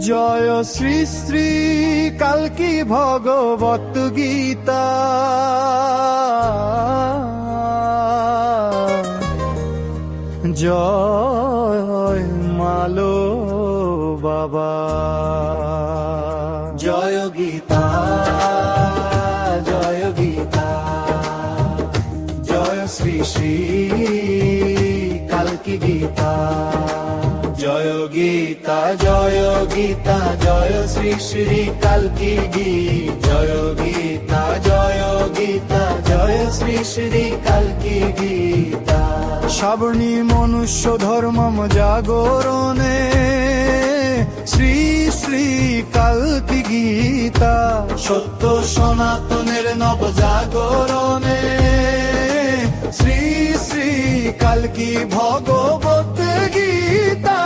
জয় শ্রী শ্রী কালকি ভগবত গীতা। জয় মালো বাবা। জয় গীতা, জয় গীতা, জয় শ্রী শ্রী কালকি গীতা। জয় গীতা, জয় গীতা, জয় শ্রী শ্রী কালকি গীতা। জয় গীতা, জয় গীতা, জয় শ্রী শ্রী কালকি গীতা। শ্রাবণী মনুষ্য ধর্মম জাগরণে শ্রী শ্রী কালকি গীতা। সত্য সনাতনের নব জাগরণে শ্রী শ্রী কালকি ভগবত গীতা।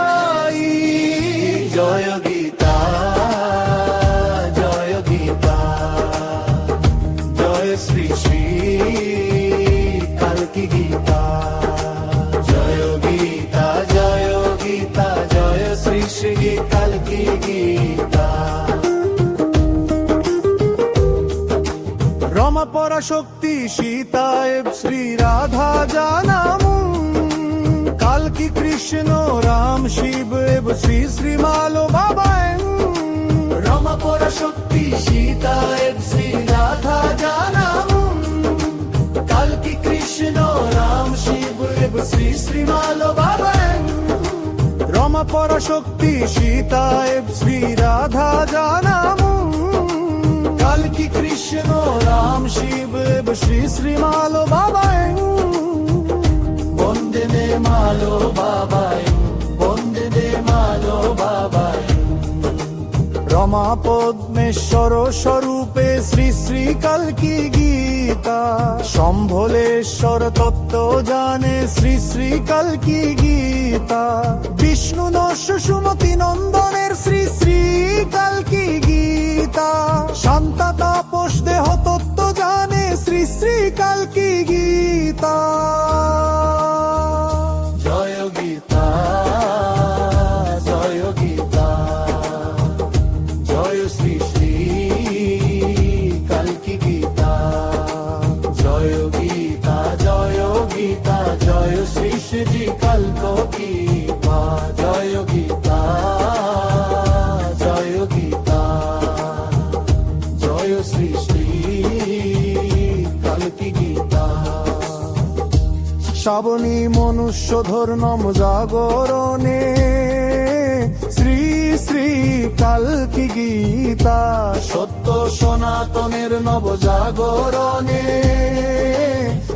জয় গীতা, জয় গীতা, জয় শ্রী শ্রী কালকি গীতা। জয় গীতা, জয় গীতা, জয় শ্রী শ্রী কালকি গীতা। রমা পরাশক্তি সীতা এব শ্রী রাধা জানামু। কালকি কৃষ্ণ রাম শিব এব শ্রী শ্রী মালো বাবা। রমা পরাশক্তি সীতা এব শ্রী রাধা জানামু। কালকি কৃষ্ণ রাম শিব এব শ্রী শ্রী মালো বাবা। রমা পরাশক্তি সীতা এব শ্রী রাধা জানামু। কালকি কৃষ্ণ রাম শিব এব শ্রী শ্রী মালো বাবা। বন্দে দে মালো বাবাই, বন্দে দে মালো বাবাই। রমা পদ্মেশ্বর স্বরূপে শ্রী শ্রী কালকি গীতা। সম্ভলেশ্বর তত্ত্ব জানে শ্রী শ্রী কালকি গীতা। বিষ্ণু নস্য সুমতি নন্দনের শ্রী শ্রী কালকি গীতা। শান্তা তাপস দেহ তত্ত্ব জানে শ্রী শ্রী কালকি গীতা। জয় গীতা, জয় গীতা, জয় শ্রী শ্রী কালকি গীতা। জয় গীতা, জয় গীতা, জয় শ্রী শ্রী কালকি গীতা। জয় গীতা, জয় গীতা, জয় শ্রী শ্রী কালকি গীতা। শ্রাবণী মনুষ্য ধর্মম জাগরণে শ্রী শ্রী কালকি গীতা। সত্য সনাতনের নব জাগরণে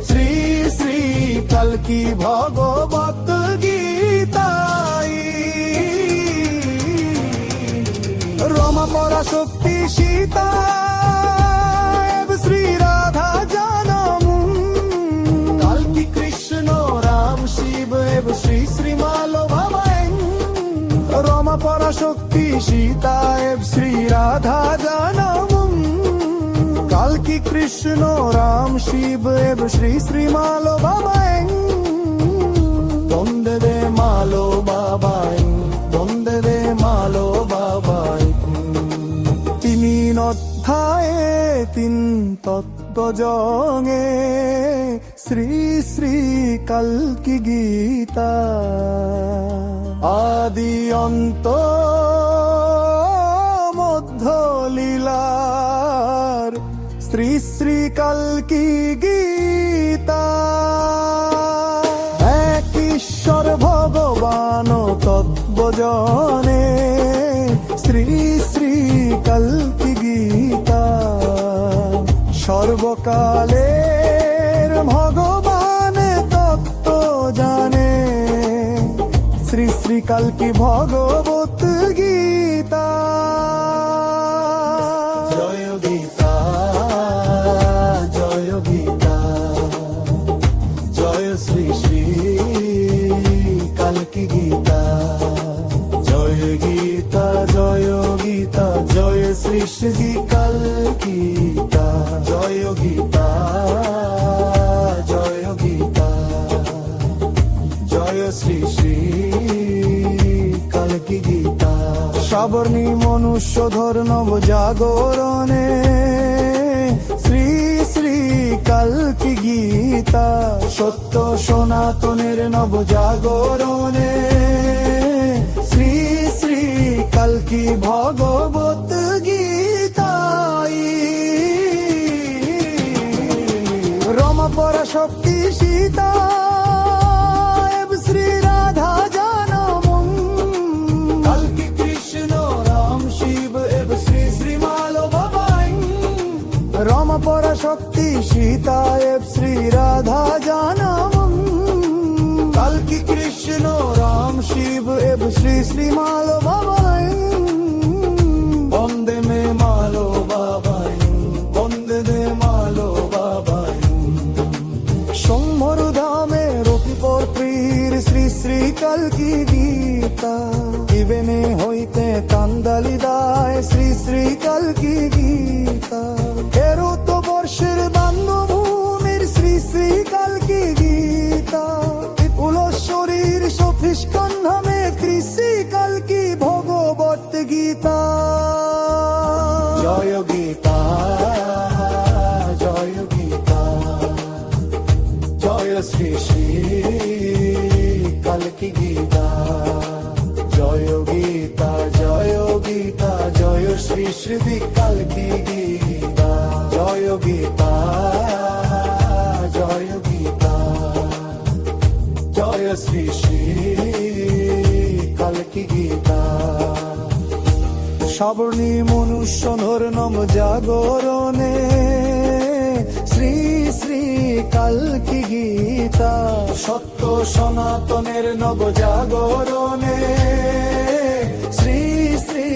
শ্রী শ্রী কালকি ভগবত গীতা। রমা পরাশক্তি সীতা এব শ্রী রাধা জানামু। কালকি কৃষ্ণ রাম শিব এব শ্রী শ্রী মালো বাবা। রমা পরাশক্তি সীতা এব শ্রী রাধা জানামু। কালকি কৃষ্ণ রাম শিব এব শ্রী শ্রী মালো বাবা। বন্দে দে মালো বাবা, বন্দে দে মালো বাবা। তিনি অধ্যায়ে তিন তত্ত্ব জঙে শ্রী শ্রী কালকি গীতা। আদি অন্ত মধ্য লীলার শ্রী শ্রী কালকি গীতা। এক ঈশ্বর ভগবান তত্ত্ব জনে শ্রী শ্রী কালকি গীতা। সর্বকালের ভগবান তত্ত্ব জানে শ্রী শ্রী কালকি ভগবত গীতা। জয় গীতা, জয় গীতা, জয় শ্রী শ্রী কালকি গীতা। জয় গীতা, জয় গীতা, জয় শ্রী শ্রী কালকি গীতা। জয় গীতা, জয় গীতা, জয় শ্রী শ্রী কালকি গীতা। সবর্ণী মনুষ্য ধর নব জাগরণে শ্রী শ্রী কল্কি গীতা সত্য সনাতনের নব জাগরণে শ্রী শ্রী কল্কি ভগবত গীতা রমা পরাশক্তি সীতা শ্রী রাধা জানম কল্কি কৃষ্ণ রাম শিব এব শ্রী শ্রীমাল বাবাই রমা পরাশক্তি সীতা এব শ্রী রাধা জানম কল্কি কৃষ্ণ রাম শিব এব শ্রী শ্রীমাল বাবাই বন্দে মে মালো বাবাই বন্দে দে মালো বাবাই সোমর ধামে রূপর প্রিয় শ্রী শ্রী কল্কি গীতা জীবনে হইতে কান্দালি দায় শ্রী শ্রী কল্কি গীতা এরত বর্ষের বান্ধভূমির শ্রী শ্রী কল্কি গীতা বিপুল শরীর সফিস কন্ধামে কৃষি কল্কি ভগবত গীতা জয় গীতা জয় গীতা জয় শ্রী শ্রী কল্কি গীতা জয় গীতা জয় গীতা জয় শ্রী শ্রী কল্কি গীতা জয় গীতা জয় গীতা জয় শ্রী শ্রী কল্কি গীতা সবর্ণী মনুষ্য ধর নম জাগরণে শ্রী শ্রী কল্কি গীতা সত্য সনাতনের নব জাগরণে শ্রী শ্রী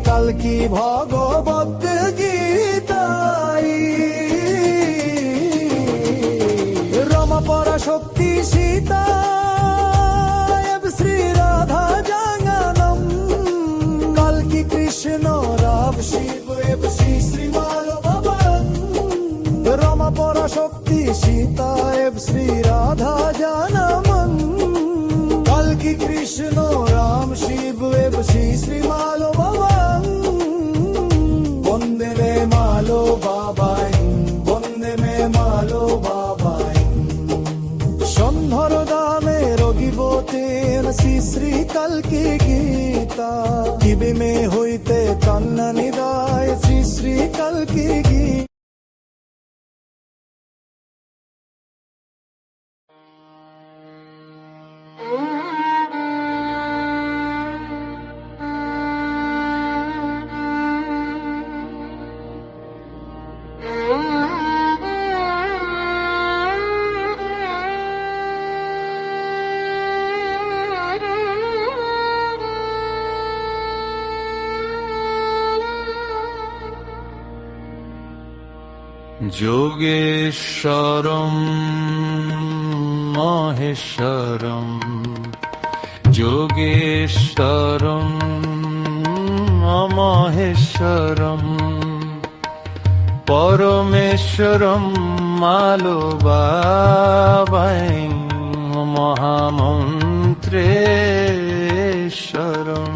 কল্কি ভগবত গীতা রমা পরাশক্তি সীতা এব শ্রী রাধা জানম কল্কি কৃষ্ণ রাম শিব এব শ্রী শ্রীমাল বাবাই রমা পরাশক্তি সীতা এব শ্রী রাধা জানম কল্কি কৃষ্ণ রাম শিব এব শ্রী শ্রীমাল বাবাই বন্দে মে মালো বাবাই বন্দে মে মালো বাবাই সন্ধর দামে রগিবতের শ্রী শ্রী কল্কি গীতা দিবে মে হইতে কান্না নিদায় শ্রী শ্রী কল্কি গীতা যোগেশ্বরম মহেশ্বরম যোগেশ্বরম মহেশ্বরম পরমেশ্বরম মালো বাবাই মহামন্ত্রেশ্বরম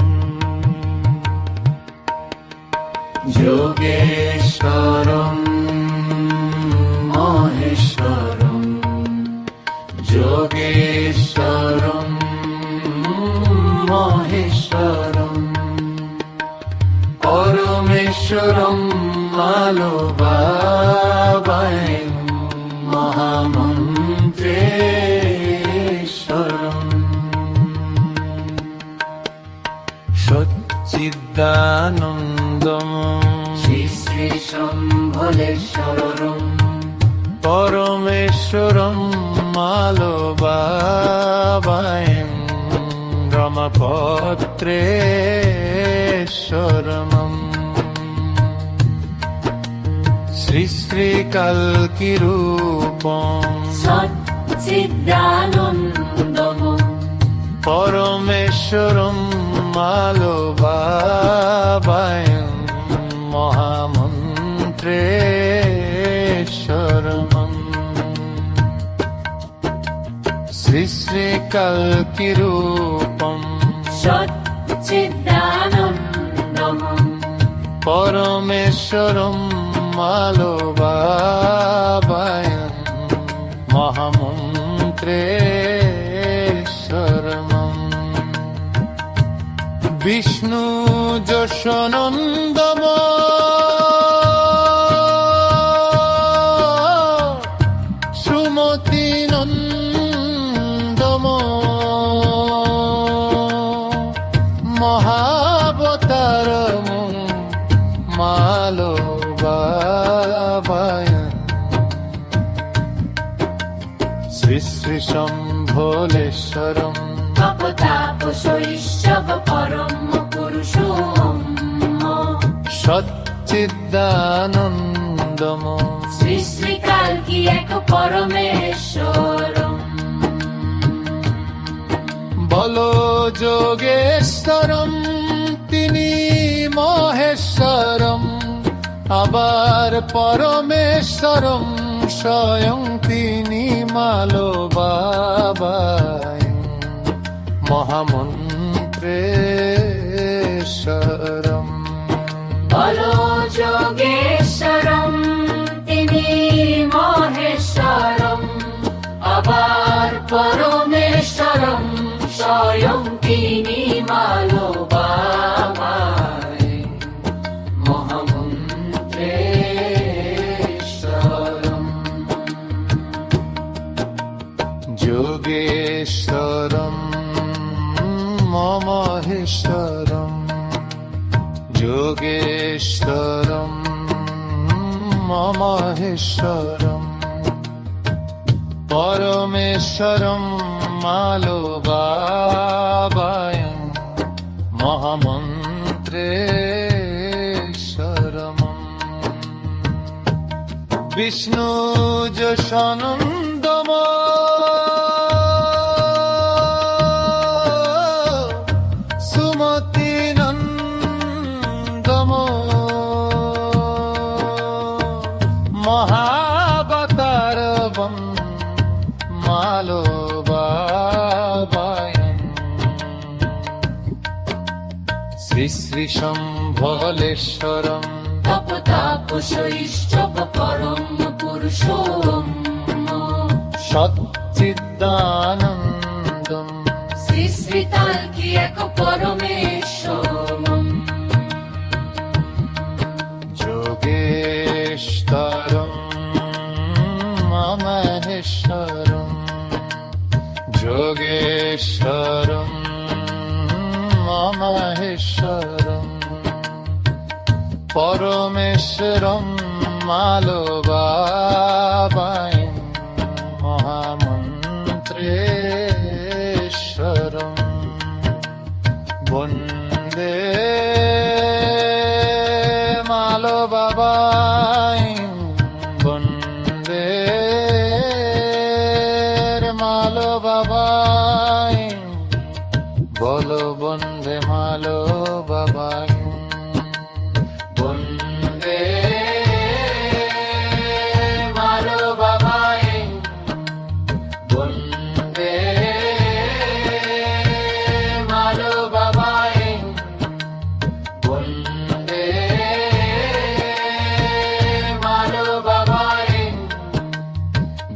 যোগেশ্বরম মহেশ্বরম যোগেশ্বরম মহেশ্বরম পরমেশ্বরম মালো বাবাই মহামন্ত্রেশ্বরম সচ্চিদানন্দম শ্রী শ্রী শম্ভলেশ্বরম পরমেশ্বরম মালো বাবাই রমপত্রেশ্বরম শ্রী শ্রী কল্কি রূপম সচ্চিদানন্দম পরমেশ্বরম মালো বাবাই মহামন্ত্রেশ্বরম শ্রী শ্রী কল্কি রূপম সচ্চিদানন্দম পরমেশ্বরম মালো বাবায়ন মহামন্ত্রেশ্বরমম বিষ্ণু যশোনন্দম সুমতি নন্দম মহাবতারম মালো বাবায়ন শ্রী শ্রী শম্ভোলেশ্বরম তপতাপসৈষ্যব পরম পুরুষোম সচ্চিদানন্দম শ্রী শ্রী কালকি এক পরমেশ্বরম বলো যোগেশ্বরম তিনি মহেশ্বরম আবার পরমেশ্বরম স্বয়ং তিনি মালো বাবায় মহামন্ত্রেশ্বরম বলো যোগেশ্বরম তিনি মহেশ্বরম আবার পরমেশ্বরম স্বয়ং তিনি মালো বাবায় মহামন্ত্রেশ্বরম যোগেশ্বরম মহেশ্বরম যোগেশ্বরম মহেশ্বরম পরমেশ্বরম মালো বাবায় মহামন্ত্রেশ্বরম বিষ্ণু যশোনন্দম সুমতি নন্দম মহাবতারবম মালো বাবায়ন শ্রী শ্রী শম্ভোলেশ্বরম তপতাপসৈষ্যব পরম পুরুষোম সচ্চিদানন্দম শ্রী শ্রী কালকি এক পরমেশ্বরম যোগেশ্বরম মহেশ্বরম যোগেশ্বরম মহেশ্বরম পরমেশ্বরম মালো বাবায় মহামন্ত্রেশ্বরম বন্দে মালো বাবায় বন্দে মালো বাবায় বলো বন্দে মালো বাবায় বন্দে মালো বাবায় বন্দে মালো বাবায় বন্দে মালো বাবায়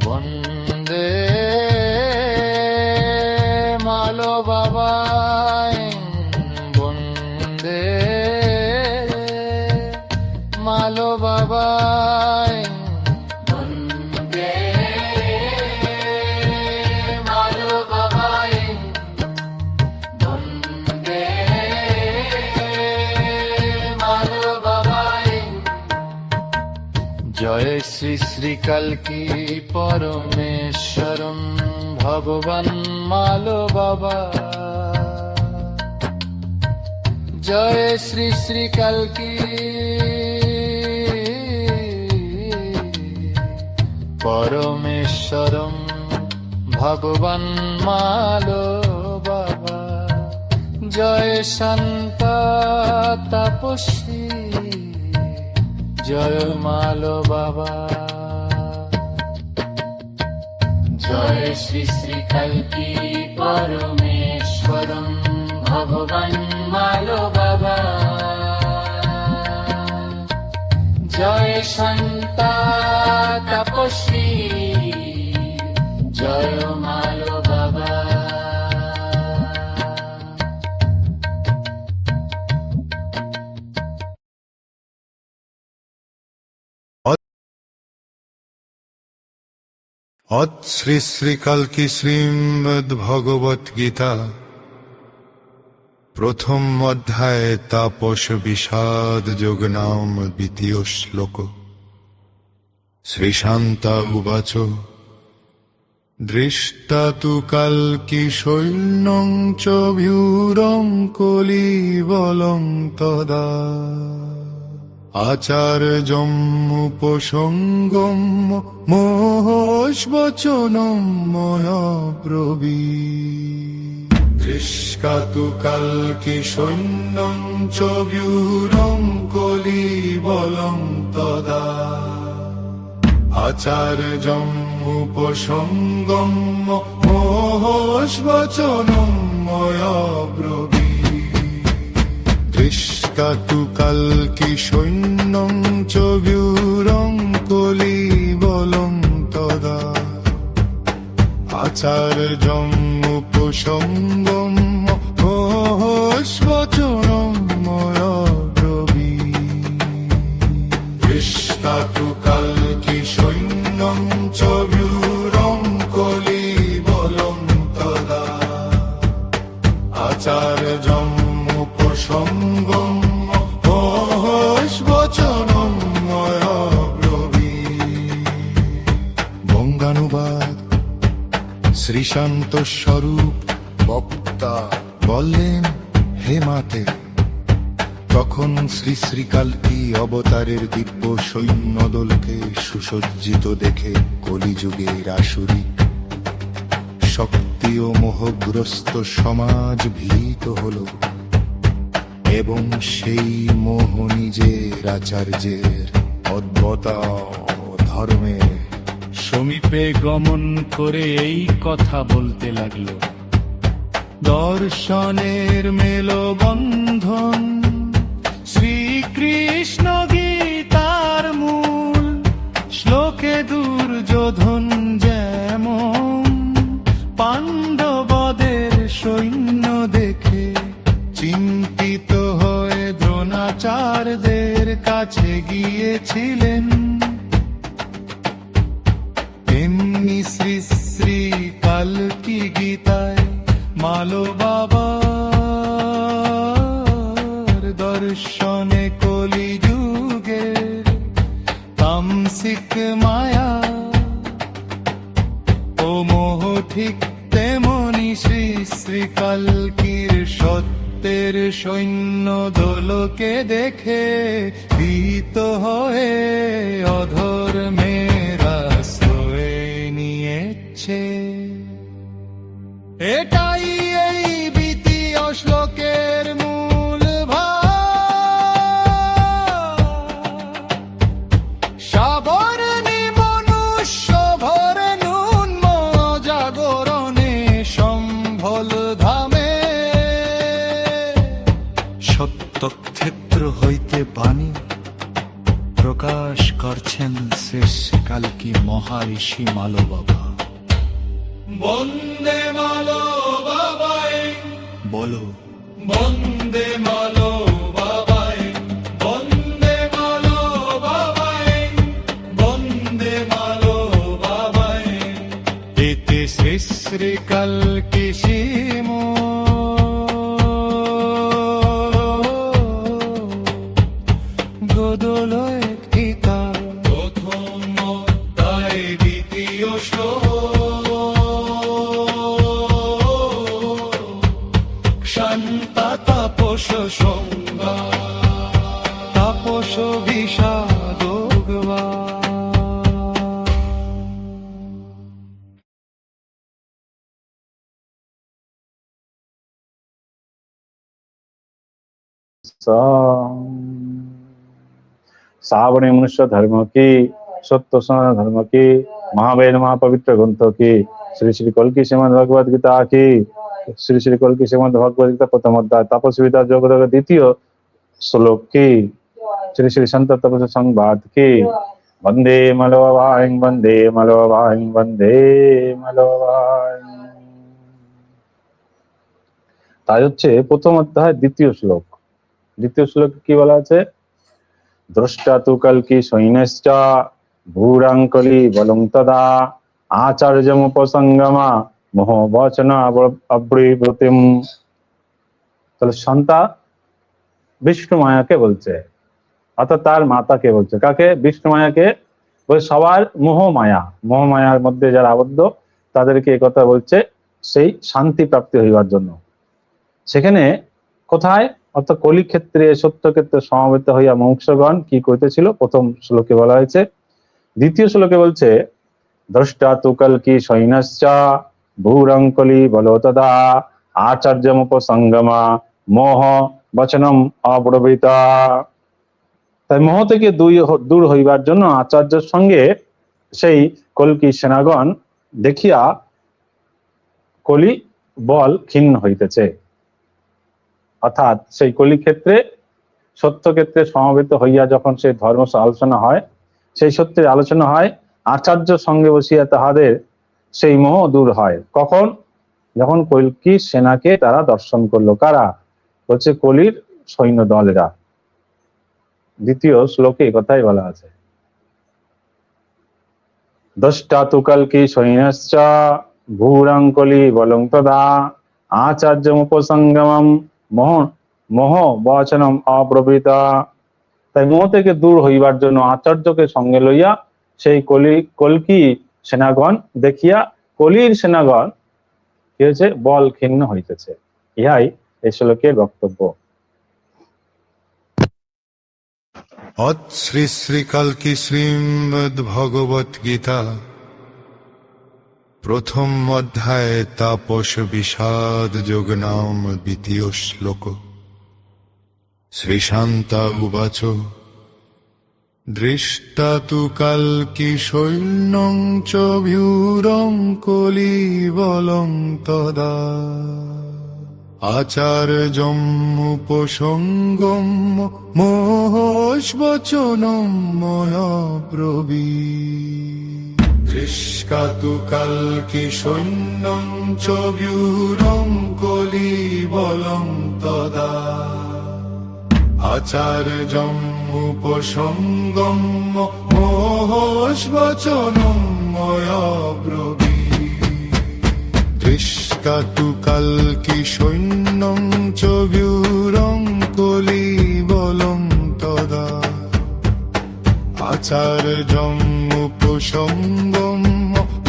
বন্দে মালো বাবায় বন্দে মালো বাবায় বন্দে মালো বাবায় বন্দে মালো বাবায় জয় শ্রী শ্রী কালকি পরমেশ্বরম ভগবান মালো বাবা জয় শ্রী শ্রী কালকি পরমেশ্বরম ভগবান মালো বাবা জয় শান্ত তাপসী জয় মালো বাবা জয় শ্রী শ্রী কালকি পরমেশ্বরম ভগবান মালো বাবা শান্তা তপস্বী জয় মালো বাবা। অদ শ্রী শ্রী কালকি শ্রীমদ্ ভগবত গীতা প্রথম অধ্যায় তাপস বিষাদ যোগ নাম দ্বিতীয় শ্লোক। শ্রীশান্তা উবাচ দৃষ্টা তু কালকি সৈন্যং চ ভ্যুরং কলিবলং তদা আচার্যম উপসঙ্গম মোহস্বচনম ময়া ব্রবীৎ। দৃষ্টাতু কালকি সৈন্যং চ ব্যুরং কলিবলং তদা আচার্যম উপসঙ্গম মোহস্বচনম ময়া ব্রবীৎ। দৃষ্টাতু কালকি সৈন্যং চ ব্যুরং কলিবলং তদা আচার্যম উপসঙ্গম মোহস্বচনম ময়া ব্রবীৎ। দৃষ্টাতু কালকি সৈন্যং চ ব্যুরং কলিবলং তদা আচার্যম উপসঙ্গম মোহস্বচনম ময়া ব্রবীৎ। বঙ্গানুবাদ। শ্রীশান্ত স্বরূপ বক্তা বললেন, হে মাতে, তখন শ্রী শ্রী কালকি অবতারের দিব্য সৈন্যদলকে সুসজ্জিত দেখে কলিযুগের আসুরিক শক্তি ও মোহগ্রস্ত সমাজ ভীত হল এবং সেই মোহ নিজের আচার্যের অদ্ভুতা ধর্মের সমীপে গমন করে এই কথা বলতে লাগলো। দর্শনের মেলবন্ধন শ্রীকৃষ্ণ গীতার মূল শ্লোকে দুর্যোধন যেমন পাণ্ডবদের সৈন্য দেখে চিন্তিত হয়ে দ্রোণাচার্যদের কাছে গিয়েছিলেন, তেমনি শ্রী শ্রী কালকি গীতায় মালো বাবার দর্শনে কলিযুগের তামসিক মায়া ও মোহ ঠিক তেমনি শ্রী শ্রী কালকির সত্যের সৈন্য দলকে দেখে ভীত হয়ে অধর্মের আশ্রয় নিয়েছে। এটাই এই দ্বিতীয় শ্লোকের মূল ভাব। সাবরণী মনুষ্য ভরে নুন জাগরণে সম্ভল ধামে। সত্যক্ষেত্র হইতে বাণী প্রকাশ করছেন শ্রী শ্রী কালকি মহারিষি মালো বাবা। বন্দে মালো বাবাই বলো, বন্দে মালো বাবাই, বন্দে মালো বাবাই, বন্দে মালো বাবাই। এতে শ্রী শ্রী কালকি সীম গোদলয় গীতা প্রথম অধ্যায় দ্বিতীয় শ্লোক। শান্তা তাপস সংজ্ঞা তাপস বিষাদ যোগবা। सावणी मनुष्य धर्म की सत्य सनातन धर्म की महावेद महापवित्र ग्रंथ की श्री श्री कल्की श्रीमद् भगवद गीता की श्री श्री कल्की श्रीमद् भगवद गीता प्रथम अध्याय तपस्विता जगत द्वितीय श्लोक की শ্রী শ্রী সন্ত তপস সংবাদ কি বন্দে মালবাইং বন্দে মালবাইং বন্দে মালবাইং। তাই হচ্ছে প্রথম অধ্যায় দ্বিতীয় শ্লোক। দ্বিতীয় শ্লোকে কি বলা আছে? দ্রষ্টা তু কল্কি সৈন্যশ্চ ভূরাঙ্কলি বলং তদা আচার্যমুপসঙ্গমা মোহ বচন অব্রীবতিম। তাহলে সন্তা বিষ্ণু মায়াকে বলছে, অর্থাৎ তার মাতাকে বলছে। কাকে? বিষ্ণু মায়াকে। সবার মোহমায়ার মধ্যে যারা আবদ্ধ তাদেরকে এই কথা বলছে, সেই শান্তি প্রাপ্তি হইবার জন্য। সেখানে কোথায়? অর্থাৎ কলিক্ষেত্রে সত্যক্ষেত্রে সমবেত হইয়া মুমুক্ষুগণ কি করিতেছিল? প্রথম শ্লোকে বলা হয়েছে। দ্বিতীয় শ্লোকে বলছে দ্রষ্টা তু কল্কি সৈন্যশ্চ ভূরঙ্কলি বলতদা আচার্যমুপসঙ্গমা মোহ বচনম অব্রবীতা। তাই মোহ থেকে দূর হইবার জন্য আচার্যের সঙ্গে সেই কল্কি সেনাগণ দেখিয়া কলি বল ক্ষীণ হইতেছে। অর্থাৎ সেই কলিক্ষেত্রে সত্যক্ষেত্রে সমবেত হইয়া যখন সেই ধর্ম আলোচনা হয়, সেই সত্যের আলোচনা হয়, আচার্যের সঙ্গে বসিয়া তাহাদের সেই মোহ দূর হয়। কখন? যখন কল্কি সেনাকে তারা দর্শন করলো। কারা? হচ্ছে কলির সৈন্য দলেরা। দ্বিতীয় শ্লোকে কথাই বলা আছে। দ্রষ্টা তু কল্কি সৈন্যশ্চ ভূরাঙ্কলি বলং তদা আচার্যমুপসঙ্গমম মোহ বচনম অব্রবীতা। তাই মোহ থেকে দূর হইবার জন্য আচার্যকে সঙ্গে লইয়া সেই কল্কি সেনাগণ দেখিয়া কলির সেনাগণ কি হয়েছে? বল ক্ষীণ হইতেছে। ইহাই এই শ্লোকের বক্তব্য। অত শ্রী শ্রী কল্কি শ্রীমদ্ ভগবত গীতা প্রথম অধ্যায় তাপস বিষাদ যোগ নাম দ্বিতীয় শ্লোক। শ্রীশান্তা উবাচ দৃষ্টা তু কল্কি সৈন্যং চ ভ্যুরঙ্কলি বলং তদা আচার্যমুপসঙ্গম মোহবচনম ময়াব্রবীৎ। দৃষ্টা তু কল্কি সৈন্যং চ ভ্যুরঙ্কলি বলং তদা আচার্যমুপসঙ্গম মোহবচনম ময়াব্রবীৎ। দৃষ্টা তু কল্কি সৈন্যং চ ভ্যুরঙ্কলি বলং তদা আচার্যমুপসঙ্গম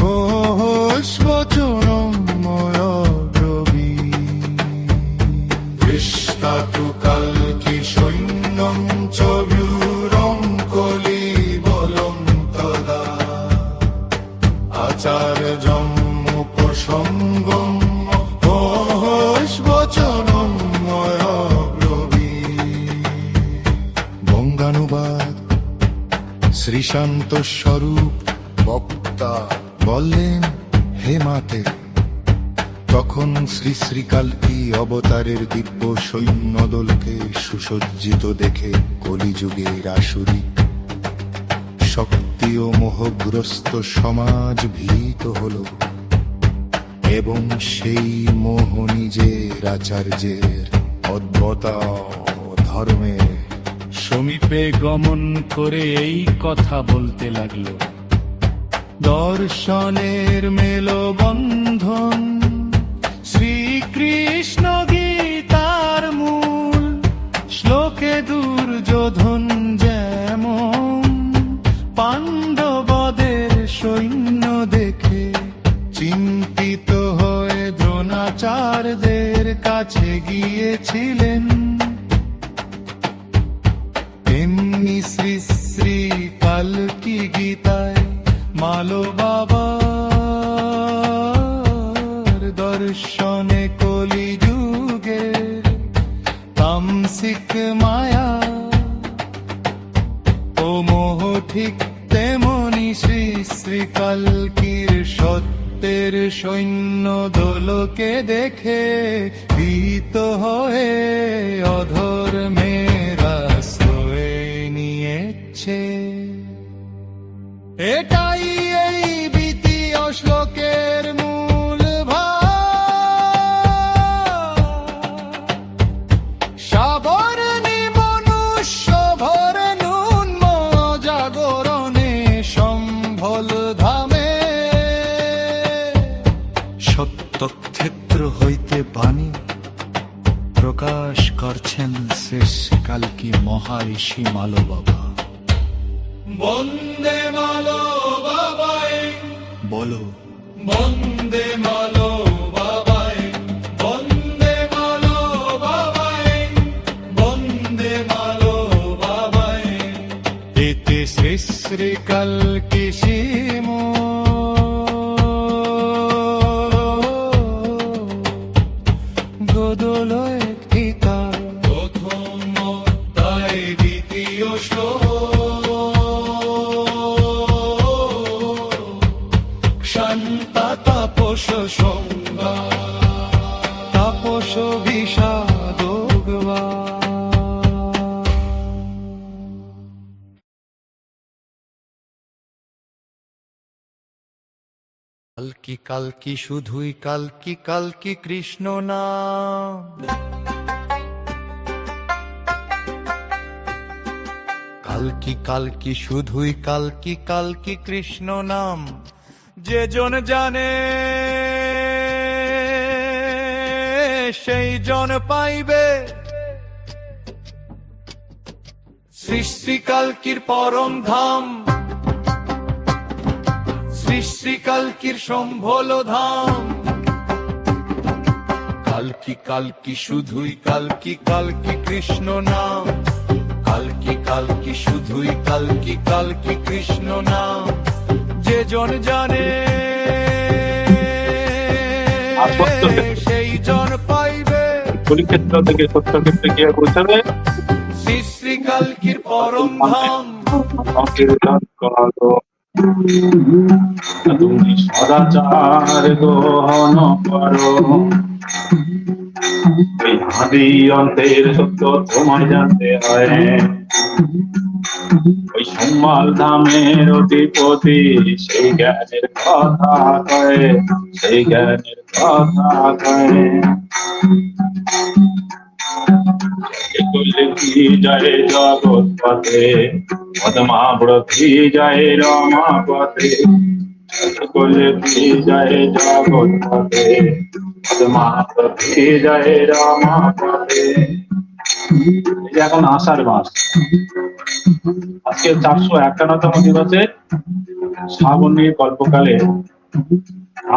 মোহবচনম ময়াব্রবীৎ। দৃষ্টা তু কল্কি সৈন্যং চ ভ্যুরঙ্কলি বলং তদা আচার্যমুপসঙ্গম মোহবচনম ময়াব্রবীৎ। বঙ্গানুবাদ। শ্রীশান্ত স্বরূপ বক্তা বললেন, হে মাতে, তখন শ্রী শ্রী কল্কি অবতারের দিব্য সৈন্যদলকে সুসজ্জিত দেখে কলিযুগের আসুরিক শক্তি ও মোহগ্রস্ত সমাজ ভীত হল এবং সেই মোহ নিজের আচার্যের অদ্ভুত ধর্মের সমীপে গমন করে এই কথা বলতে লাগলো। দর্শনের মেলবন্ধন শ্রীকৃষ্ণ গীতার মূল শ্লোকে দুর্যোধন যেমন পাণ্ডবদের সৈন্য দেখে চিন্তিত হয়ে দ্রোণাচার্যদের কাছে গিয়েছিলেন, তেমনি শ্রী শ্রী কল্কি গীতায় মালো বাবার দর্শনে কলিযুগের তামসিক মায়া ও মোহ ঠিক তেমনি শ্রী শ্রী কল্কির সত্যের সৈন্য দলকে দেখে ভীত হয়ে অধর্মের আশ্রয়ে প্রকাশ করছেন শেষ কালকি মহাঋষি মালো বাবা। বন্দে মালো বাবাই, বলো বন্দে মালো বাবাই, বন্দে মালো বাবাই, বন্দে মালো বাবাই। এতে শ্রী শ্রী কালকি শিমো গোদলয় গীতা প্রথম অধ্যায় দ্বিতীয় শ্লোক, শান্তা তাপস সংজ্ঞা, তাপস বিষাদ কালকি কালকি শুধুই কালকি কালকি কৃষ্ণ নাম। কালকি কালকি শুধুই কালকি কালকি কৃষ্ণ নাম। যে জন জানে সেই জন পাইবে শ্রী শ্রী কালকির পরম ধাম, শ্রী শ্রী কালকির সম্ভল ধাম। কালকি কালকি শুধুই কালকি কালকি কৃষ্ণ নাম। কালকি কালকি শুধুই কালকি কালকি কৃষ্ণ নাম। যে জন জানে সেই জন পাইবে কুরুক্ষেত্র থেকে সত্যক্ষেত্রে গিয়ে পৌঁছাবে। শ্রী শ্রী কালকির পরম ধাম। সংকীর্তন করো তুমি সদাচার গ্রহণ করো, এই আদি অন্তের সত্য তোমায় জানতে হয়। ওই সম্মাল ধামের অধিপতি সেই জ্ঞানের কথা কয়, সেই জ্ঞানের কথা কয়। কি জয় জগৎপতে পদ্মাব্রতী জয় রমাপতে, কি জয় জগৎপতে পদ্মাব্রতী জয় রমাপতে। এখন আষাঢ় মাস, আজকে 451তম দিবসে শ্রাবণীর কল্পকালে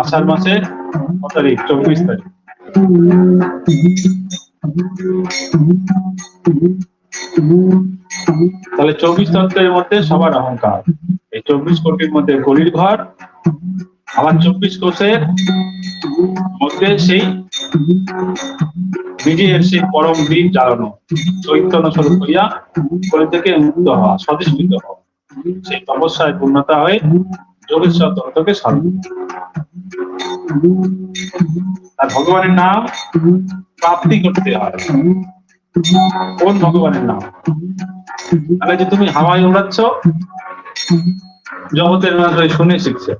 আষাঢ় মাসে কত তারিখ? 24 তারিখ। তাহলে 24 তত্ত্বের মধ্যে সবার অহংকার। এই 24 কোটির মধ্যে গলির ঘর, আবার 24 কোষের মধ্যে সেই বীজের সেই পরম বীজ জ্বালানো, চৈতন্য স্বরূপ হইয়া কলি থেকে মুক্ত হওয়া, স্বদেশিত হওয়া, সেই তপস্যায় পূর্ণতা হয়ে যোগেশ্বর তত্ত্বকে স্মরণ। আর ভগবানের নাম প্রাপ্তি করতে হয়। কোন ভগবানের নাম? তাহলে যে তুমি হাওয়ায় উড়াচ্ছ, জগতের মানুষ শুনে শিখছে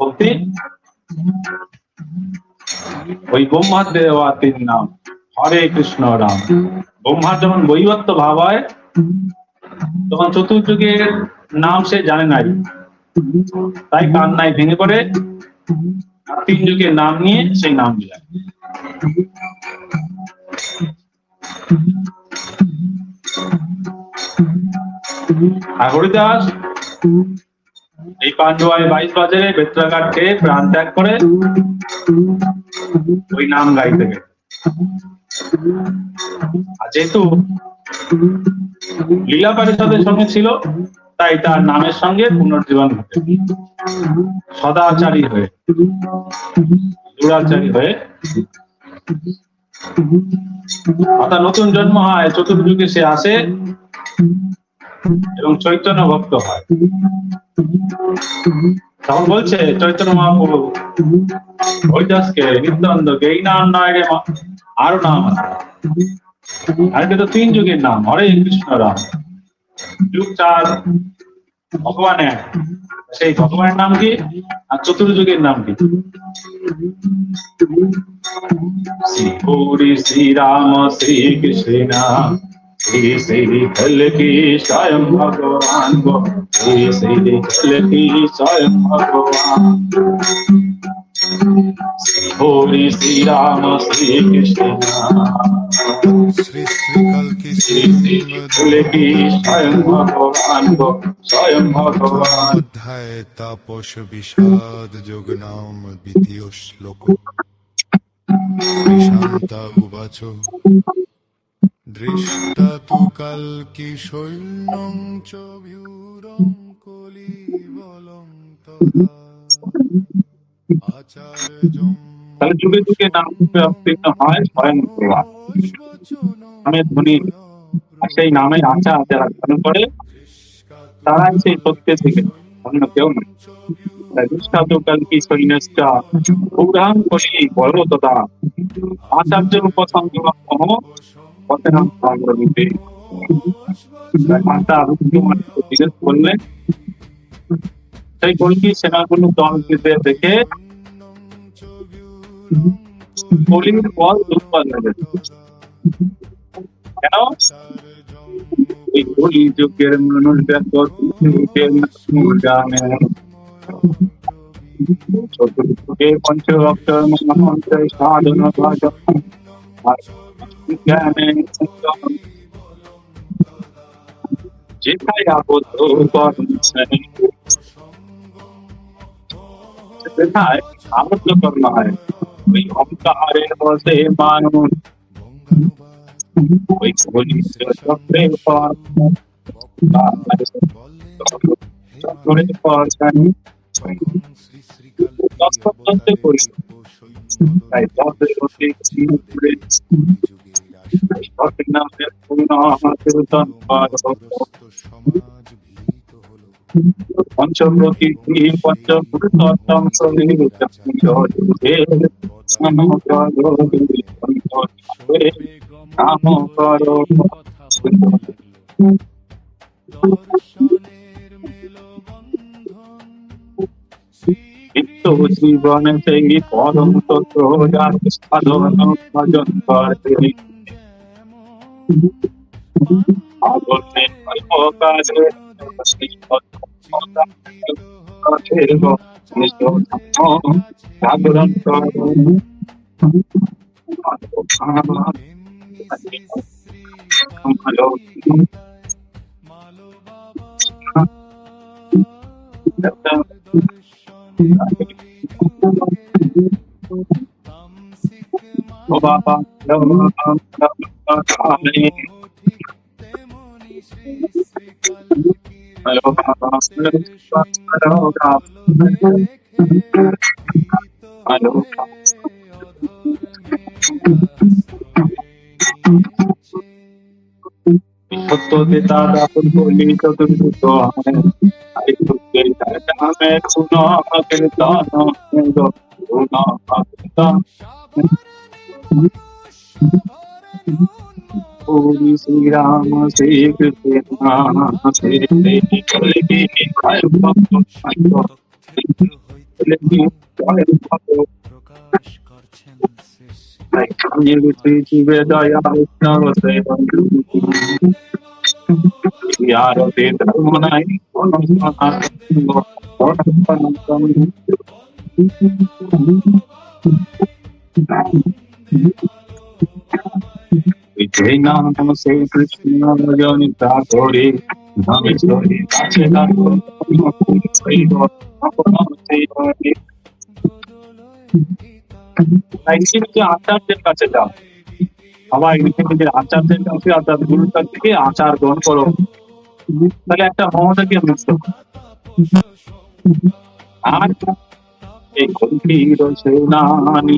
ভক্তি। ওই ব্রহ্মার দেওয়া 3 নাম, হরে কৃষ্ণ রাম। ব্রহ্মার যখন বৈবত্য ভাব হয় তখন চতুর্যুগের নাম সে জানে নাই, তাই কান্নায় ভেঙে পড়ে 3 যুগের নাম নিয়ে সেই নাম দিলেন। আর হরিদাস এই পান্ডুয়ায় 22 বাজারে বেত্রাঘাট খেয়ে প্রাণ ত্যাগ করে ওই নাম গাইতে গেছে। আর যেহেতু লীলা পরিষদের সঙ্গে ছিল, তাই তার নামের সঙ্গে পুনর্জীবন ঘটে। সদাচারী হয়ে, দুরাচারী হয়ে অর্থাৎ নতুন জন্ম হয়, চতুর্যুগে সে আসে এবং চৈতন্য ভক্ত হয়। তখন বলছে চৈতন্য মহাপ্রভু হরিদাসকে, নিত্যানন্দকে, এই নাম নয় রে, আরো নাম আছে। আর এটা তো 3 যুগের নাম, হরে কৃষ্ণ রাম। যুগ 4, ভগবান এক। সেই ভগবানের নাম কি আর চতুর্যুগের নাম কি? শ্রী হরি শ্রী রাম শ্রী কৃষ্ণ শ্রী শ্রী কলকি স্বয়ং ভগবান গো, শ্রী শ্রী কলকি স্বয়ং ভগবান। শ্রী হরি শ্রী রাম শ্রী কৃষ্ণ শ্রী শ্রী কল্কি বলে কি স্বয়ং ভগবান গো, স্বয়ং ভগবান। অধ্যায় তাপস বিষাদ যোগ নাম দ্বিতীয় শ্লোক। শ্রীশান্তা উবাচ দৃষ্টা তু কল্কি সৈন্যং চ ভিউরং কলিবলং তদা আচার্যং তাহলে যুগে যুগে নাম অবতীর্ণ হয় স্বয়ং ভগবান নামের ধ্বনি, আর সেই নামের আচার যারা গ্রহণ করে তারাই সেই সত্যে থেকে, অন্য কেউ নয়। কি সৈন্যটা গৌরাং কলি বল তথা আচার্যের উপসংগ্রহ পথেনাম সংগ্রহীতে। মাতা জিজ্ঞেস করলেন, সেই কলকি সেনাগুলো দল দিতে দেখে কলির বল দুর্বল হয়ে গেছে। কেন? এই কলি যুগের মানুষ চতুর্থে পঞ্চ অক্ষর মহামন্ত্র সাধন জ্ঞানে যেথায় আবদ্ধ সেথায় আবদ্ধ কর্ম হয়। ওই অহংকারের বসে মানুষ ওই চক্রের পর চক্রের পর তাই পথের গতি পথের নামে পূর্ণ কীর্তন পঞ্চপ্রকৃতি পঞ্চভূতম নাম করো নিত্য জীবনে সেই পরম তত্ত্ব যার সাধন ভজন করে আগুনে কাজে জাগরণ করো ও বাবা হ্যালো হ্যালো সত্য পিতা দাপুর বলি চতুর্ভুজ হয় নামে শুন কীর্তন Holy Sri Rama, Sri Krishna, Sri Kalki, Jai Bhakta, Sri Shiva Daya Uttava Sevan, Yara Vedra Manai, Jai Nam Namaste Krishna Janita Kori Namaste Krishna আচার্যের কাছে যাও, সবাই নিজের আচার্যের কাছে অর্থাৎ গুরুর কাছ থেকে আচার গ্রহণ করো, তাহলে একটা মমতাকে মুক্ত। আর এই গভীর সেনানি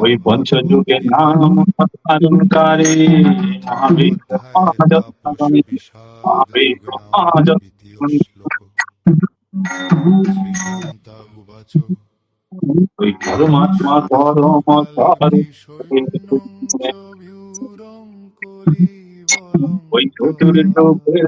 ওই পঞ্চযুগের নাম ধারণকারী ওই পরমাত্মা পরম ওই চতুর্যুগের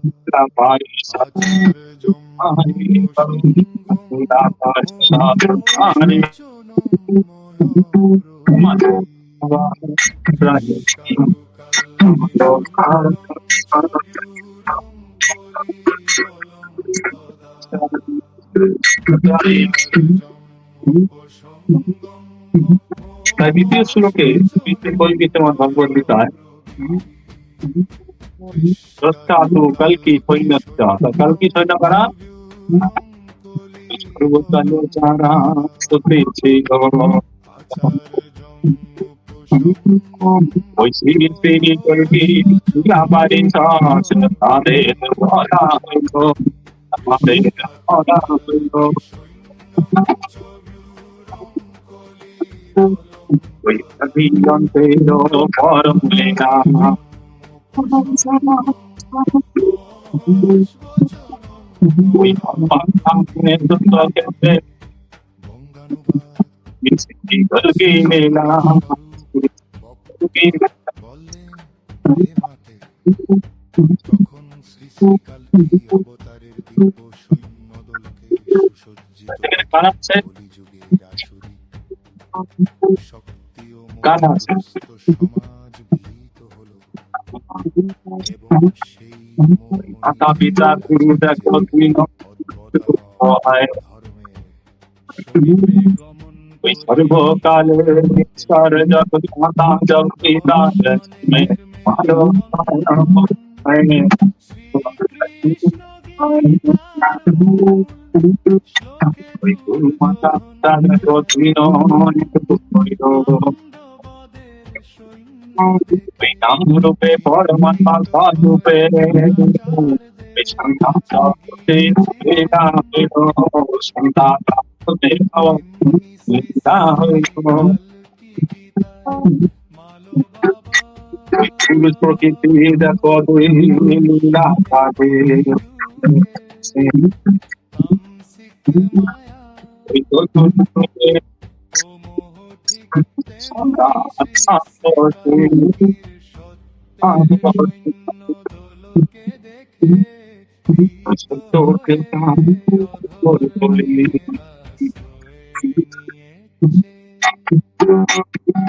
তাই দ্বিতীয় শ্লোকে কল্পিত ভগবদ গীতায় দ্রষ্টাতু কল্কি সৈন্যশ্চ, কল্কি সৈন্য কারা? সর্বকালোচারা সতেছে ওই শ্রী শ্রী কল্কি ব্যাপারে তাদের বলা হইল, আমাদের বলা হইল। ওই অভিযন্তের পরম লীলা, ওই ভগবান রামের দুর্গকে বিসৃতি কল্কি মেলা, তখন শ্রী শ্রী কালকি অবতারের দিব্য সৈন্যদলকে সুসজ্জিত কানাচ্ছে কলিযুগের আসুরি শক্তি ও মোহগ্রস্ত সমাজ গৃহীত হলো এবং সেই মাতা পিতা গুরু দেখো তুমি হয় শরীরে গমন ওই সর্বকালে ঈশ্বর জগৎ মাতা জগৎপিতা লক্ষ্মী মানব ওই গুরু মাতা পিতা তুমি ওই নাম রূপে পরমাত্মা স্বরূপে প্রকৃতি দেখো দুই লীলা থাকে,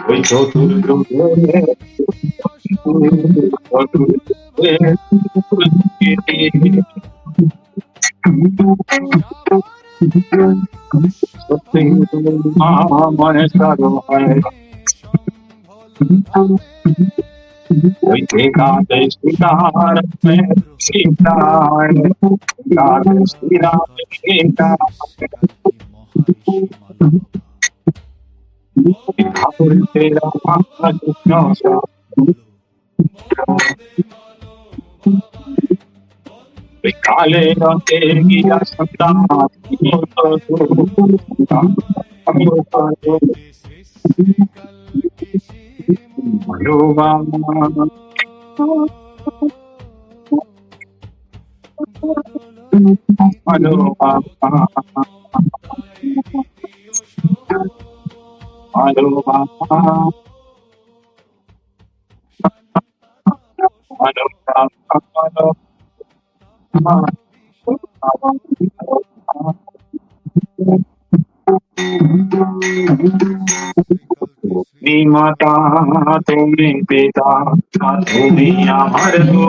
ওই চতুর্যুগে সত্যি মহেশ্বর হয় ওই একাদশ বিকার সীতায় একাদশ বিরাম ঠাকুর তেরা কৃষ্ণ কালে রতে গিয়া সন্তান মাতা তুমি পিতা তুমি আমার গো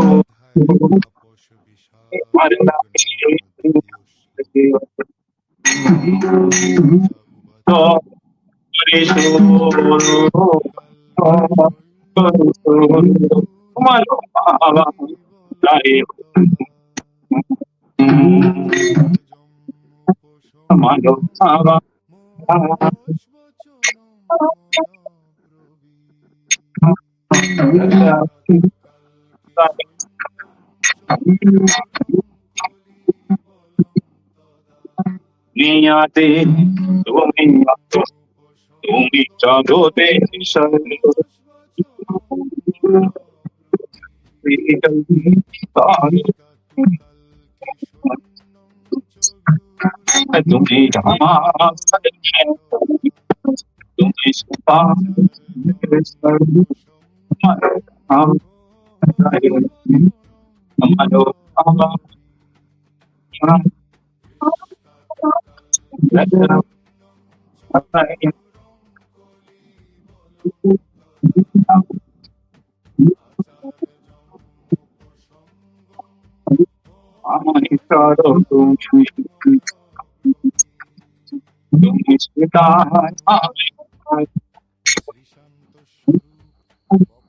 নিয়াতে তুমি তুমি জগতে তুমি তুমি তুমি সীতায়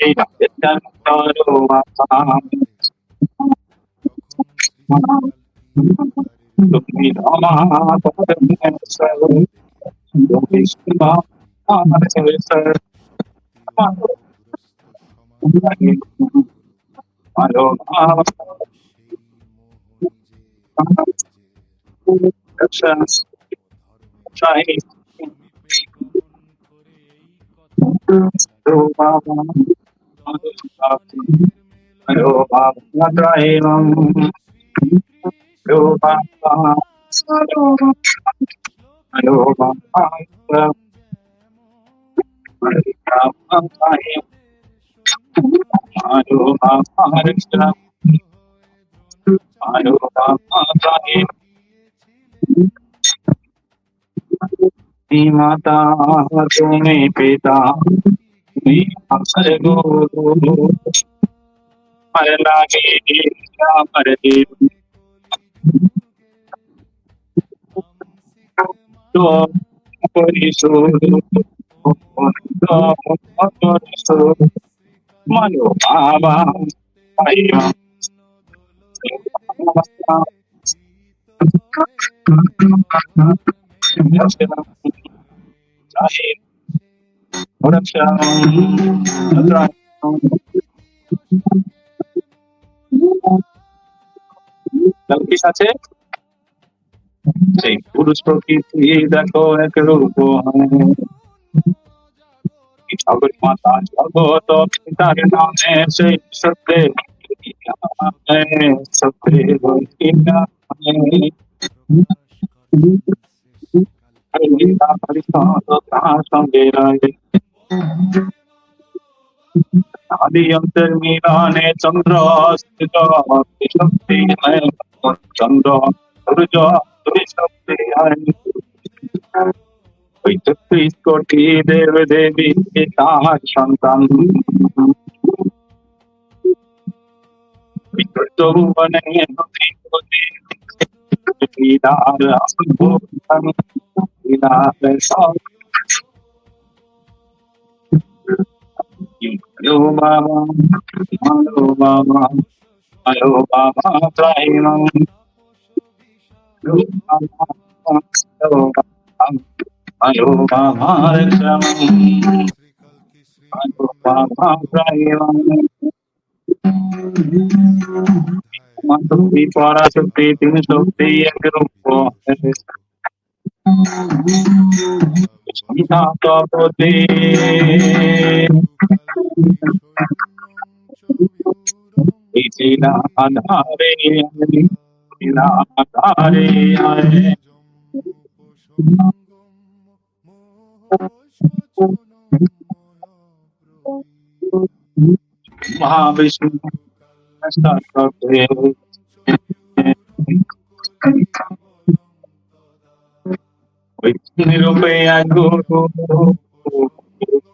এই রাতের তরো তুমি আমার পরমেশ্বর তুমি শিবা আমার সর আলো চাই আলো বাবা দ্রায়ণ আলো বাবা আলো বাবা আলো বাবা আলো বাবা দ্রায়ণ মাতা তুমি পিতা তুমি আমার গুরু আমার লাগে আমার দেব তো পরিশুদ্ধ মানো বাবা আছে সেই পুরুষ প্রকৃতি দেখো এক রূপ জগৎ মাতা জগত পিতার নামে সেই সত্যে সত্যে সঙ্গে আদি অন্তর মিলনে চন্দ্র স্থিত শক্তি চন্দ্র সূর্য দুই শক্তি ওই ৩৬ কোটি দেব দেবী তাহার সন্তান ভুবনে আলো বাবা আলো বাবা আলো বাবা দ্রায়ণ আলো বাবা আলো বাবা দ্রায়ণ শক্তি পরাশক্তি তিনি শক্তি এক রূপ সীতাপতি আধারে আধারে মহাবিষ্ণু নিরূপে এক গুরু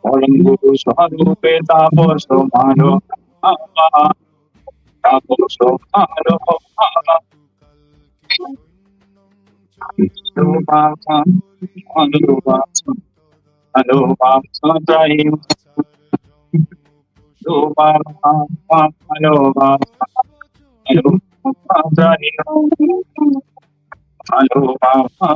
পরম গুরু স্বরূপে তাপস মানো তাপস মানো আলো বাবা দ্রায়ণ আলো বাবা আলো বাবা আলো বাবা দ্রায়ণ আলো বাবা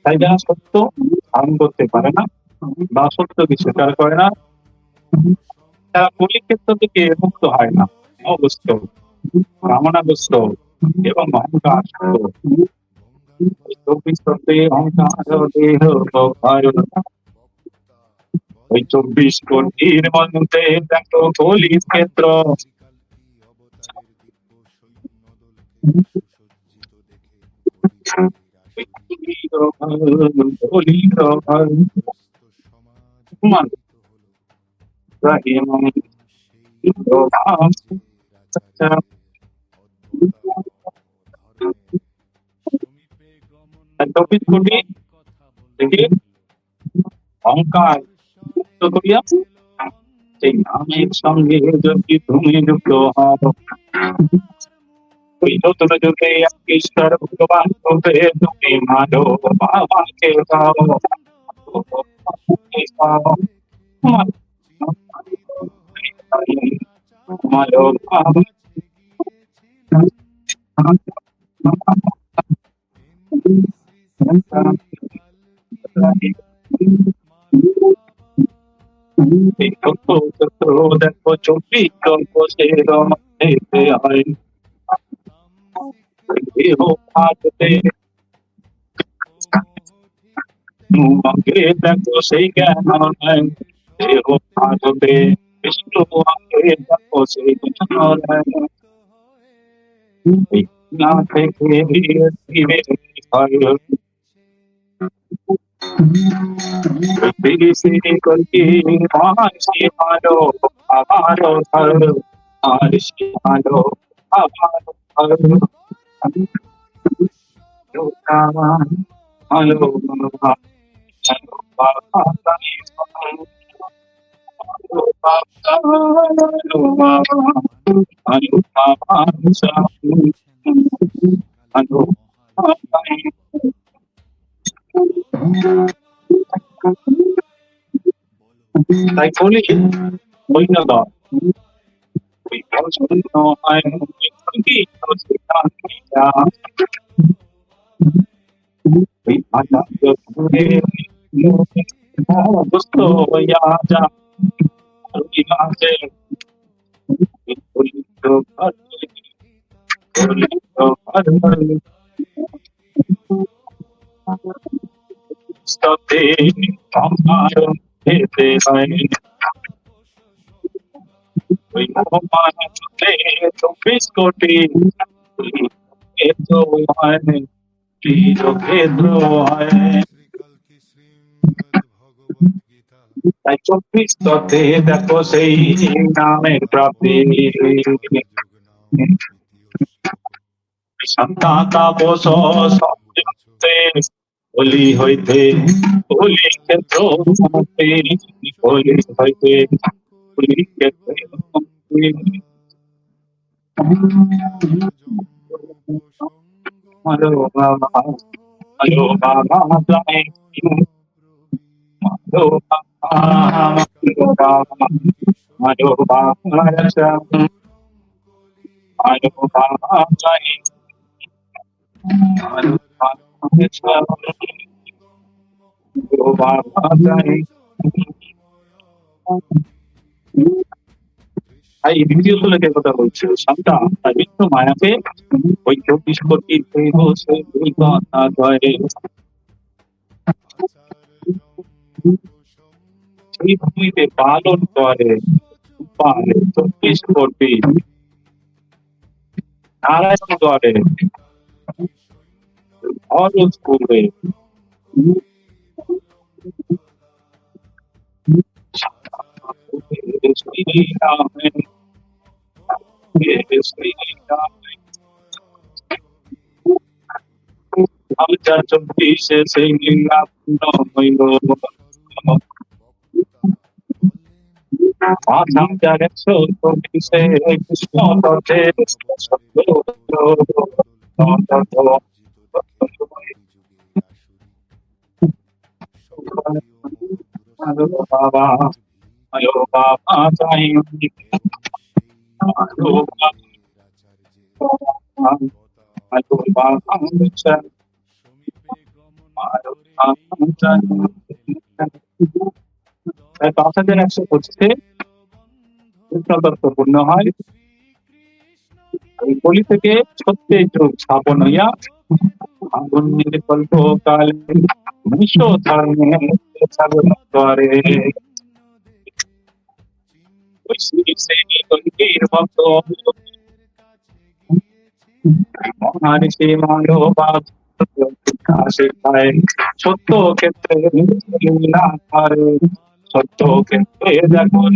তাই যারা সত্য ধারণ করতে পারে না বা সত্যকে স্বীকার করে না তারা কলিক্ষেত্র থেকে মুক্ত হয় না অবস্থ কামনাগ্রস্ত এবং অহংকার ওই ২৪ কোটির মধ্যে দেখো কলিক্ষেত্র চব্বিশ কোটি থেকে অহংকার মুক্ত করিয়া সেই নামের সঙ্গে যদি তুমি যুক্ত হও ওই নতুন যুগে ঈশ্বর ভগবান হবে তুমি মানো বাবাকে পাও মানো বাবা দেখো চব্বিশ বছরের মধ্যে হয় দেহ ভাগতে তোমাকে দেখো সেই জ্ঞান নাই দেহ ভাগতে বিষ্ণু আগে দেখো সেই জ্ঞান নাই না থেকে ধীরে হয় শ্রী কল্কি মাসি ভালো আবার ধর মাসি ভালো আবার ধর ভালো তাই বলি ওই না ওই পছন্দ হয় ওই অবস্থ হইয়া যা ওই মোহমান চব্বিশ কোটি হয় ভেদ হয় তাই চব্বিশ তথে দেখো সেই নামের প্রাপ্তি সন্তান তাপস বলি হইতে বলি ক্ষেত্র বলি হইতে বলি ক্ষেত্রে হ্যালো বাবা হ্যালো বাবা হ্যালো বাবা হ্যালো বাবা হ্যালো বাবা হ্যালো বাবা এই দ্বিতীয় শ্লোকের কথা বলছে শান্তা তাই বিষ্ণু মায়াকে ওই 24 কোটি দেহ সে দুই কথা ধরে সেই ভূমিতে পালন করে 24 কোটি নারায়ণ করে খরচ করবে চব্বিশে সেই লিঙ্গা হইল একশো চব্বিশে কৃষ্ণ তথে বাবা হ্যালো বাবা চাই হ্যালো বাবা পাঁচ হাজার 125 তত্ত্বপূর্ণ হয় বলি থেকে সত্যের যুগ স্থাপন হইয়া আগুনের কল্প কাল মনুষ্য ধর্মে সাধন করে ভক্ত মহারিষি মানব সত্য ক্ষেত্রে সত্য ক্ষেত্রে যখন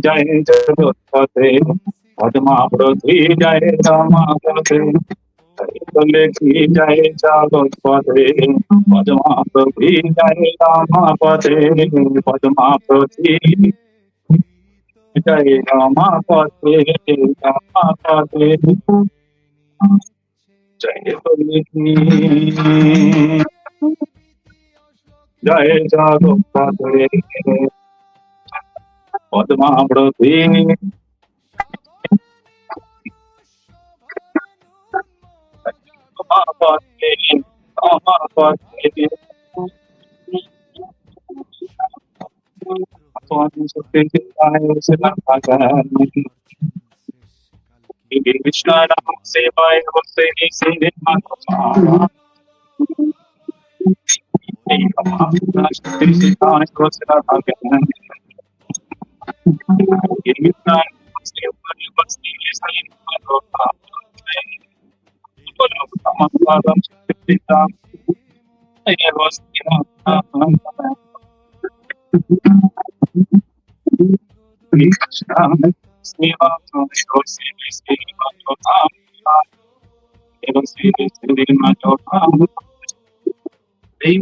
যায় জগৎ পথে পদ্মা প্রতি যায় রামা পথে বলে কি যায় জগৎ পথে পদ্মা প্রতি যায় রামা পথে পদ্মা প্রতি জয় রমাপতে রমাপতে জয় কল্যাণী জয় জগৎপতে পদ্মাবতী রমাপতে রমাপতে কৃষ্ণ নাম সেবায় হতে নিষেধে ভালো বাবা বলো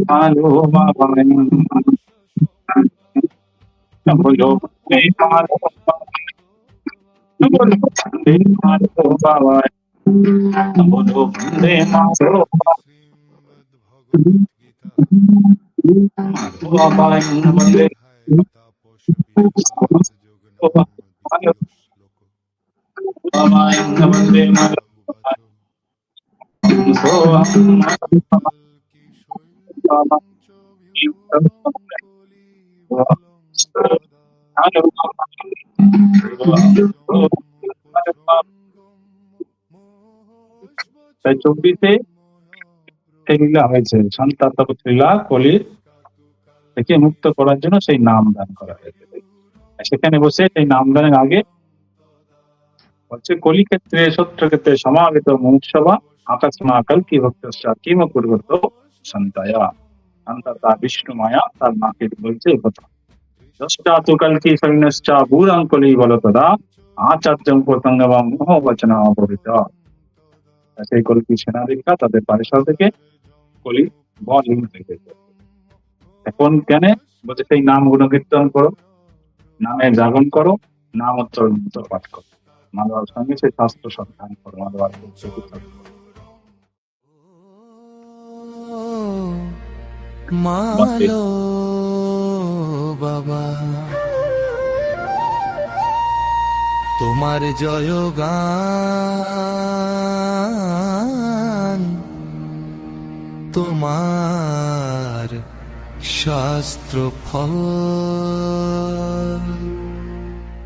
ভালো বলো বাবা বলো বন্দে মাতরম বাবা বন্দে বাবা বন্দে বাবা তাই 24-এ এই লীলা হয়েছে শান্তাত্মক লীলা কলির থেকে মুক্ত করার জন্য সেই নাম দান করা হয়েছে। সেখানে বসে সেই নাম দানের আগে হচ্ছে কলি ক্ষেত্রে সত্য ক্ষেত্রে সমাবেত মুমুক্ষুসভা আকাশমা কল্কি ভক্ত কিম পূর্বত সন্তায়া সন্তাতা বিষ্ণু মায়া তার মাকে বলছে এই কথা। দশটা তো কল্কি সৈন্যশ্চা ভূরাং কলি বলতদা আচার্যং পতঙ্গবাম মোহ বচনা অপরিত। সেই কল্কি সেনাধিকা তাদের পারিষদ থেকে কলি বলহীন হয়ে গেছে। এখন কেন বলছে সেই নাম গুণকীর্তন করো, নামে জাগরণ করো, নাম মন্ত্র পাঠ করো, মালবার সঙ্গে সেই শাস্ত্র সন্ধান করো, মালবার মালো বাবা তোমার জয়গান, তোমার শাস্ত্র ফল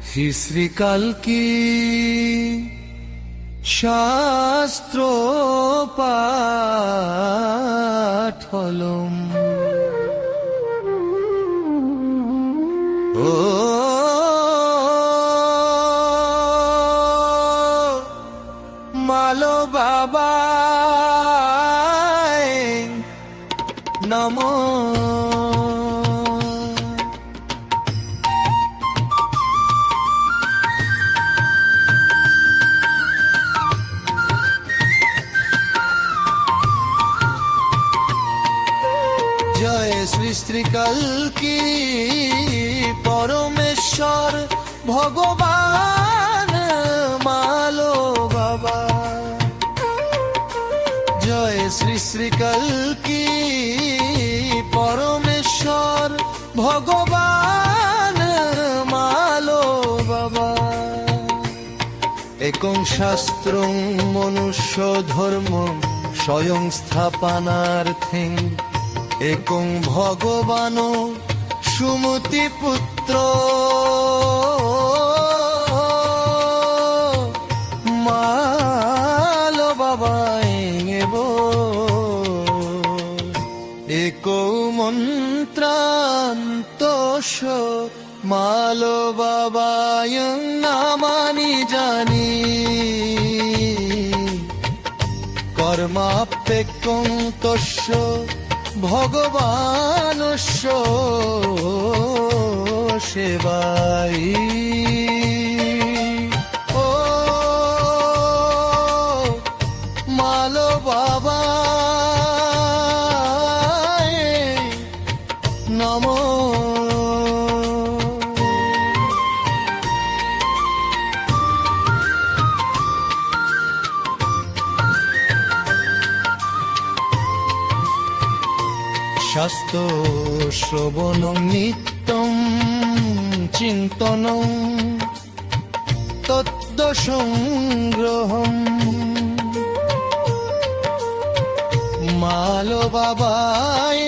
হি শ্রীকালকি শাস্ত্র পাঠলম ও মালো বাবা নমো জয় শ্রী শ্রীকালকি পরমেশ্বর ভগবান মালো বাবা। জয় শ্রী শ্রীকালকি পরমেশ্বর ভগবান মালো বাবা। একং শাস্ত্রং মনুষ্য ধর্ম স্বয়ং স্থাপনার্থে একং ভগবান সুমতি পুত্র মালো বাবা এব এক মন্ত্রান্তোষ মালো বাবায় নামানি জানি কর্মাপ্যেকং তস্য ভগবানস্য সেবাই ও মালো বাবা নমো শাস্ত্র শ্রবণং নিত্যং চিন্তনং তত্ত্ব সংগ্রহম মালো বাবায়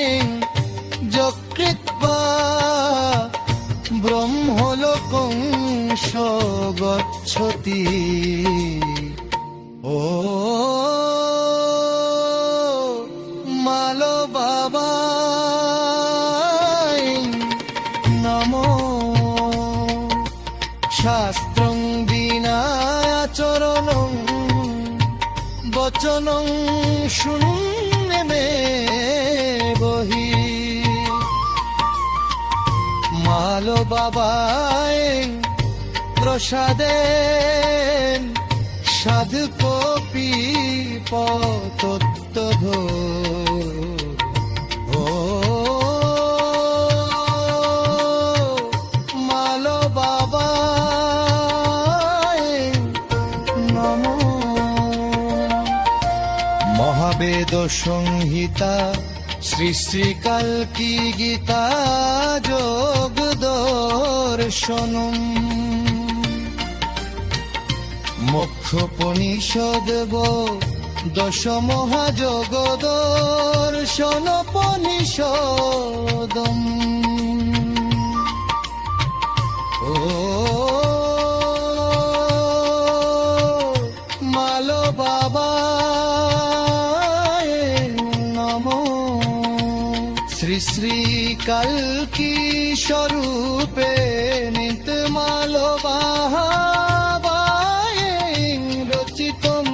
যকৃত্বা ব্রহ্মলোকং গচ্ছতি ও মালো বাবায় নমো শাস্ত্রং বিনাচরণং বচনং শূন্যে মে বহি মালো বাবায় প্রসাদে সাধু কপি পতত্ত্ব ও মালো বাবায় নমো মহাবেদ সংহিতা শ্রী শ্রী কালকি গীতা যোগ দর্শনম মোক্ষোপনিষদ দশ মহাযোগ দর্শনোপনিষদম ও মালো বাবায় নমো শ্রী শ্রী কালকি স্বরূপে নিত মালো বাবায় রচিতম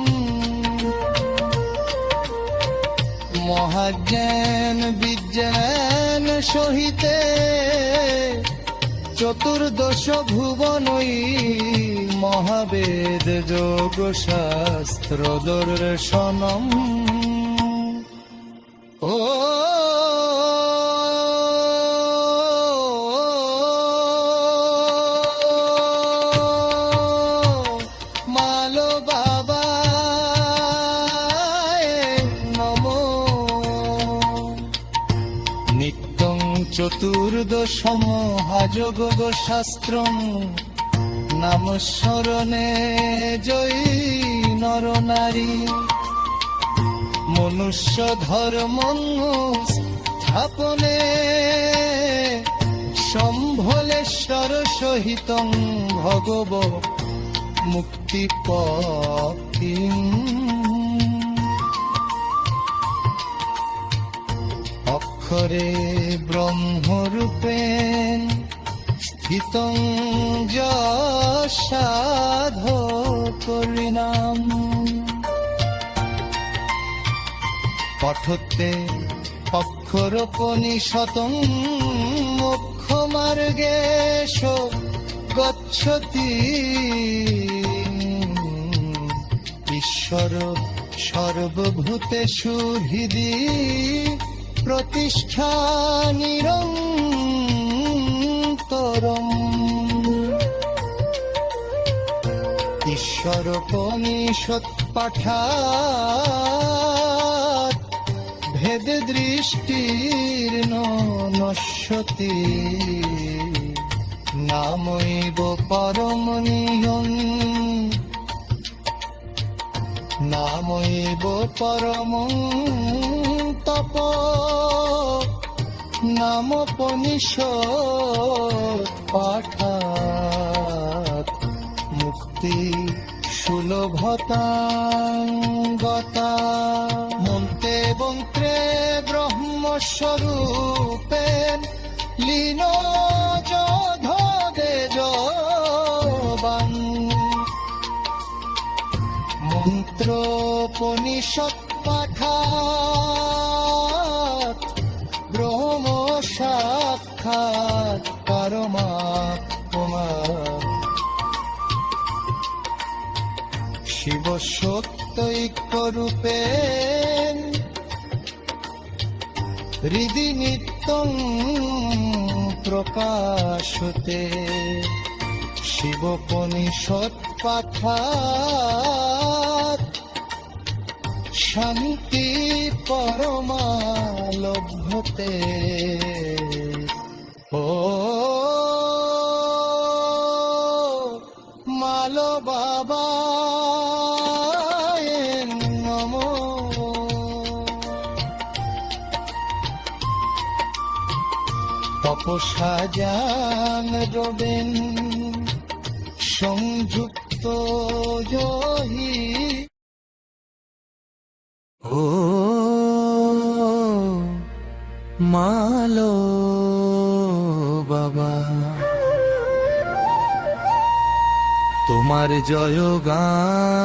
মহাজ্ঞান বিজ্ঞান সহিতে চতুর্দশ ভুবনই মহাবেদ যোগ শাস্ত্র দর্শনম ও মালো বাবায় নমো নিত্যং চতুর্দশ মহাযোগ শাস্ত্রম নামস্মরণে জয়ী নর নারী মনুষ্য ধর্ম স্থাপনে সম্ভলেশ্বর সহিত ভগব মুক্তি পথি অক্ষরে ব্রহ্মরূপেণ স্থিতং সাধকরিণাম পঠতে অক্ষরোপনিষদং মোক্ষ মার্গেশ গচ্ছতি ঈশ্বর সর্বভূতেষু হৃদি প্রতিষ্ঠা নিরন্তরম ঈশ্বরোপনিষদ পাঠাৎ ভেদ দৃষ্টির নশ্যতি নামৈব পরম নিয়ম নামৈব পরম তপ নামোপনিষদ পাঠাৎ মুক্তি সুলভতাঙ্গতা মন্ত্রে মন্ত্রে ব্রহ্মস্বরূপেণ লীন যোধদে জবান মন্ত্রোপনিষদ পাঠাৎ ব্রহ্ম সাক্ষাৎ পরমাত্মা শিব সত্যৈক্য রূপে হৃদি নিত্যং প্রকাশতে শিবোপনিষদ পাঠাৎ শান্তি পরমা লভ্য হতে ও মালো বাবা নমো তপসাজান রবেন সংযুক্ত জহি ও মালো বাবা তোমার জয় গান